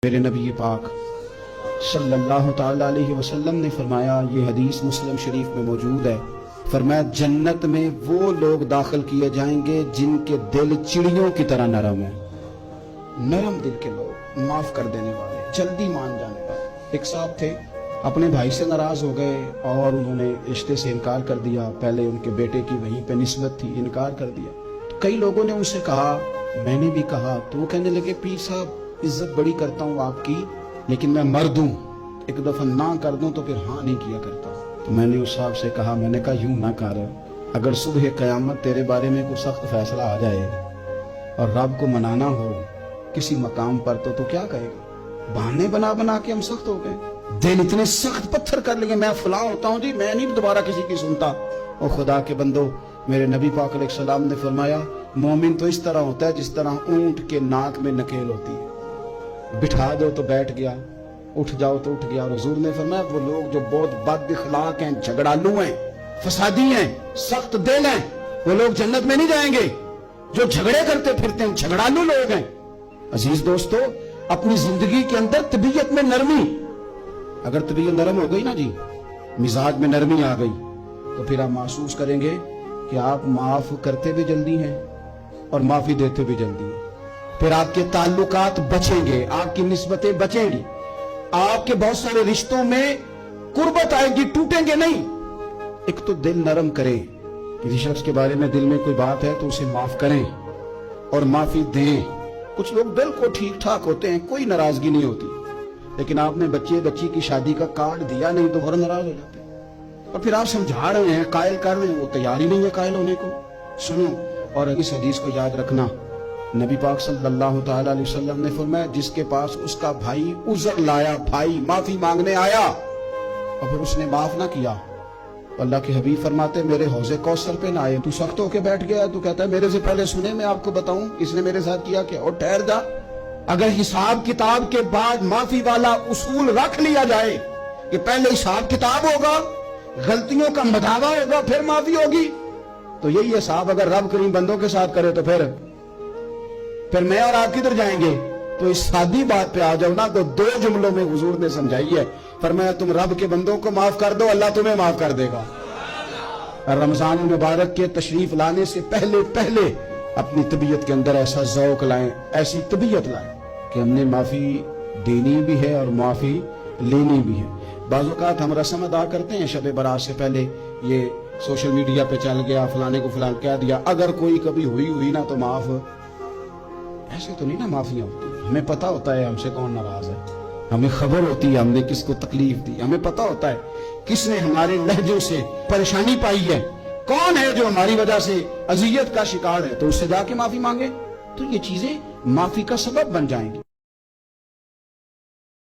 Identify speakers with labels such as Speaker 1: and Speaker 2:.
Speaker 1: میرے نبی پاک صلی اللہ تعالی علیہ وسلم نے فرمایا، یہ حدیث مسلم شریف میں موجود ہے، فرمایا جنت میں وہ لوگ داخل کیے جائیں گے جن کے دل چڑیوں کی طرح نرم ہیں۔ نرم دل کے لوگ، معاف کر دینے والے، جلدی مان جانے والے۔ ایک صاحب تھے، اپنے بھائی سے ناراض ہو گئے اور انہوں نے رشتے سے انکار کر دیا۔ پہلے ان کے بیٹے کی وہیں پہ نسبت تھی، انکار کر دیا۔ تو کئی لوگوں نے ان سے کہا، میں نے بھی کہا، تو وہ کہنے لگے پیر صاحب عزت بڑی کرتا ہوں آپ کی، لیکن میں مرد ہوں، ایک دفعہ نہ کر دوں تو پھر ہاں نہیں کیا کرتا۔ تو میں نے اس صاحب سے کہا، میں نے کہا یوں نہ کر، اگر صبح قیامت تیرے بارے میں کوئی سخت فیصلہ آ جائے اور رب کو منانا ہو کسی مقام پر تو کیا کہے گا؟ بہانے بنا بنا کے ہم سخت ہو گئے، دل اتنے سخت پتھر کر لیے، میں فلاں ہوتا ہوں جی، میں نہیں دوبارہ کسی کی سنتا۔ اور خدا کے بندو، میرے نبی پاک علیہ السلام نے فرمایا، مومن تو اس طرح ہوتا ہے جس طرح اونٹ کے ناک میں نکیل ہوتی ہے، بٹھا دو تو بیٹھ گیا، اٹھ جاؤ تو اٹھ گیا۔ اور حضور نے فرمایا وہ لوگ جو بہت بد اخلاق ہیں، جھگڑالو ہیں، فسادی ہیں، سخت دل ہیں، وہ لوگ جنت میں نہیں جائیں گے۔ جو جھگڑے کرتے پھرتے ہیں، جھگڑالو لوگ ہیں۔ عزیز دوستو، اپنی زندگی کے اندر طبیعت میں نرمی، اگر طبیعت نرم ہو گئی نا جی، مزاج میں نرمی آ گئی، تو پھر آپ محسوس کریں گے کہ آپ معاف کرتے بھی جلدی ہیں اور معافی دیتے بھی جلدی ہیں۔ پھر آپ کے تعلقات بچیں گے، آپ کی نسبتیں بچیں گی، آپ کے بہت سارے رشتوں میں قربت آئے گی، ٹوٹیں گے نہیں۔ ایک تو دل نرم کریں، کسی شخص کے بارے میں دل میں کوئی بات ہے تو اسے معاف کریں اور معافی دیں۔ کچھ لوگ بالکل ٹھیک ٹھاک ہوتے ہیں، کوئی ناراضگی نہیں ہوتی، لیکن آپ نے بچی کی شادی کا کارڈ دیا نہیں تو فوراً ناراض ہو جاتے ہیں، اور پھر آپ سمجھا رہے ہیں، قائل کر رہے ہیں، وہ تیار ہی نہیں ہے قائل ہونے کو۔ سنو، اور اس حدیث کو یاد رکھنا، نبی پاک صلی اللہ تعالی علیہ وسلم نے فرمایا، جس کے پاس اس کا بھائی عذر لایا، بھائی معافی مانگنے آیا اور پھر اس نے معاف نہ کیا، اللہ کے حبیب فرماتے میرے حوض کوثر پہ نہ آئے۔ تو سخت ہو کے بیٹھ گیا، تو کہتا ہے میرے سے پہلے سنے، میں آپ کو بتاؤں اس نے میرے ساتھ کیا کیا، اور ٹھہر جا۔ اگر حساب کتاب کے بعد معافی والا اصول رکھ لیا جائے کہ پہلے حساب کتاب ہوگا، غلطیوں کا مداوع ہوگا، پھر معافی ہوگی، تو یہی حساب اگر رب کریم بندوں کے ساتھ کرے تو پھر میں اور آپ کدھر جائیں گے؟ تو اس سادی بات پہ آ جاؤ نا، تو دو جملوں میں حضور نے سمجھائی ہے، فرمایا تم رب کے بندوں کو معاف کر دو، اللہ تمہیں معاف کر دے گا۔ رمضان المبارک کے تشریف لانے سے پہلے اپنی طبیعت کے اندر ایسا ذوق لائیں، ایسی طبیعت لائیں کہ ہم نے معافی دینی بھی ہے اور معافی لینی بھی ہے۔ بعض اوقات ہم رسم ادا کرتے ہیں شب برات سے پہلے، یہ سوشل میڈیا پہ چل گیا، فلانے کو فلان کہہ دیا، اگر کوئی کبھی ہوئی نا تو معاف، ایسے تو نہیں نا معافیاں ہوتی۔ ہمیں پتہ ہوتا ہے ہم سے کون ناراض ہے، ہمیں خبر ہوتی ہے ہم نے کس کو تکلیف دی، ہمیں پتہ ہوتا ہے کس نے ہمارے لہجوں سے پریشانی پائی ہے، کون ہے جو ہماری وجہ سے اذیت کا شکار ہے، تو اس سے جا کے معافی مانگے، تو یہ چیزیں معافی کا سبب بن جائیں گی۔